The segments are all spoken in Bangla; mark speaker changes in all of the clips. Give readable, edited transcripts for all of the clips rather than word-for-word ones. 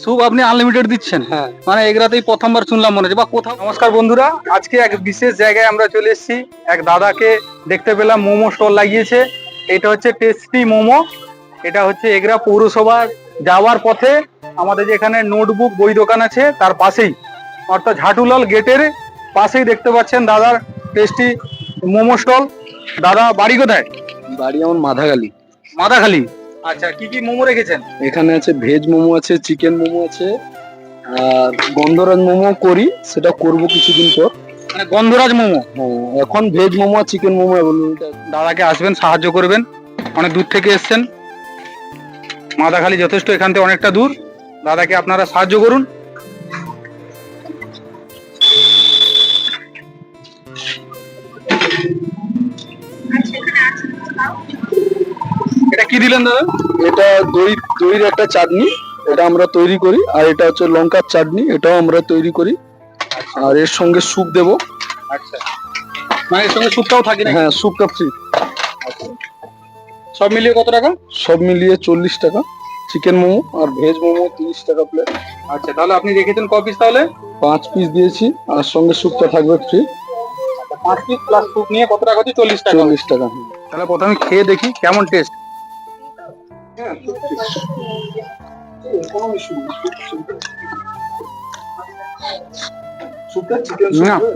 Speaker 1: স্যুপ আপনি আনলিমিটেড দিচ্ছেন?
Speaker 2: হ্যাঁ।
Speaker 1: মানে এগুলাতেই প্রথমবার শুনলাম মনে হচ্ছে বা কোথাও। নমস্কার বন্ধুরা, আজকে এক বিশেষ জায়গায় আমরা চলে এসেছি। এক দাদাকে দেখতে পেলাম, মোমো স্টল লাগিয়েছে। এটা হচ্ছে টেস্টি মোমো। এটা হচ্ছে এগরা পৌরসভা যাওয়ার পথে আমাদের যেখানে নোটবুক বই দোকান আছে তার পাশেই, অর্থাৎ ঝাটুলাল গেটের পাশেই দেখতে পাচ্ছেন দাদার টেস্টি মোমো স্টল। দাদা বাড়ি কোথায়?
Speaker 2: বাড়ি আমার মাধাখালী।
Speaker 1: মাদাখালী। আচ্ছা, কি কি মোমো রেখেছেন?
Speaker 2: এখানে আছে ভেজ মোমো আছে, চিকেন মোমো আছে, আর গন্ধরাজ মোমো করি, সেটা করব কিছুদিন পর।
Speaker 1: মানে গন্ধরাজ মোমো।
Speaker 2: হ্যাঁ, এখন ভেজ মোমো আর চিকেন মোমো অ্যাভেলেবল।
Speaker 1: দাদাকে আসবেন, সাহায্য করবেন। অনেক দূর থেকে এসছেন, মাদাখালী যথেষ্ট এখান থেকে অনেকটা দূর। দাদাকে আপনারা সাহায্য করুন। এটা কি দিলেন দাদা?
Speaker 2: এটা দইয়ের একটা চাটনি, এটা আমরা তৈরি করি। আর এটা হচ্ছে লঙ্কার চাটনি, এটাও আমরা তৈরি করি। আর এর সঙ্গে স্যুপ দেবো।
Speaker 1: আচ্ছা, মানে এর সঙ্গে স্যুপটাও থাকে না?
Speaker 2: হ্যাঁ, স্যুপটা ফ্রি।
Speaker 1: সব মিলিয়ে কত টাকা?
Speaker 2: সব মিলিয়ে 40 টাকা। চিকেন মোমো আর ভেজ মোমো 30 টাকা প্লেট।
Speaker 1: আচ্ছা, তাহলে আপনি রেখেছেন ক পিস? তাহলে
Speaker 2: 5 পিস দিয়েছি, আর সঙ্গে স্যুপটা থাকবে ফ্রি।
Speaker 1: 5 পিস প্লাস স্যুপ নিয়ে কত টাকা হচ্ছে? 40 টাকা।
Speaker 2: 40 টাকা।
Speaker 1: তাহলে প্রথমে খেয়ে দেখি কেমন টেস্ট।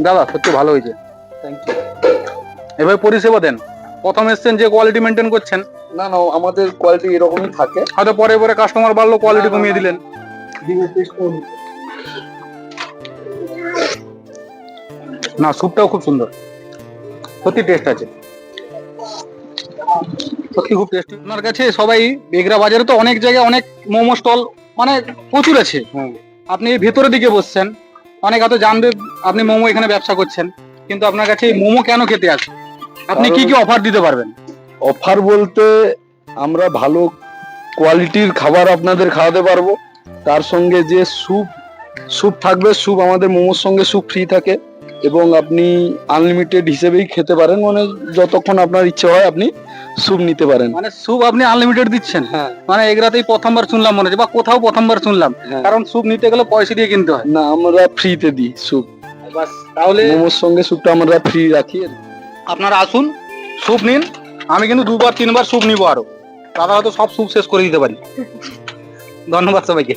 Speaker 1: দাদা সত্যি ভালো হয়েছে,
Speaker 2: থ্যাংক ইউ।
Speaker 1: এভাবে পরিষেবা দেন। প্রথম এসছেন যে কোয়ালিটি মেনটেন করছেন।
Speaker 2: না না, আমাদের কোয়ালিটি এরকমই থাকে।
Speaker 1: হয়তো পরে পরে কাস্টমার বাড়লো, কোয়ালিটি
Speaker 2: না, না,
Speaker 1: কমিয়ে
Speaker 2: না।
Speaker 1: দিলেন। না, স্যুপটাও খুব সুন্দর, সত্যি টেস্ট আছে, সত্যি খুব টেস্টি। আপনার কাছে সবাই বেগরা বাজারে তো অনেক জায়গায় অনেক মোমো স্টল মানে প্রচুর আছে। আপনি এই ভেতরের দিকে বসছেন, অনেক হয়তো জানবে আপনি মোমো এখানে ব্যবসা করছেন, কিন্তু আপনার কাছে এই মোমো কেন খেতে আসে? আপনি কি কি অফার দিতে পারবেন?
Speaker 2: অফার বলতে আমরা ভালো কোয়ালিটির খাবার আপনাদের খাওয়াতে পারবো। তার সঙ্গে যে স্যুপ থাকবে, স্যুপ আমাদের মোমোর সঙ্গে স্যুপ ফ্রি থাকে। এবং আপনি আনলিমিটেড হিসেবেই খেতে পারেন, মানে যতক্ষণ আপনার ইচ্ছে হয় আপনি স্যুপ নিতে পারেন।
Speaker 1: মানে স্যুপ আপনি আনলিমিটেড দিচ্ছেন?
Speaker 2: হ্যাঁ।
Speaker 1: মানে এগুলাতেই প্রথমবার শুনলাম মনে হচ্ছে, বা কোথাও প্রথমবার শুনলাম।
Speaker 2: হ্যাঁ।
Speaker 1: কারণ স্যুপ নিতে গেলে পয়সা দিয়ে কিনতে হয়।
Speaker 2: না, আমরা ফ্রিতে দিই স্যুপ।
Speaker 1: বাস, তাহলে
Speaker 2: মোমোর সঙ্গে স্যুপটা আমরা ফ্রি রাখি।
Speaker 1: আপনারা আসুন, স্যুপ নিন। আমি কিন্তু 2বার 3বার স্যুপ নিবো আরো। দাদা হয়তো সব স্যুপ শেষ করে দিতে পারি। ধন্যবাদ সবাইকে।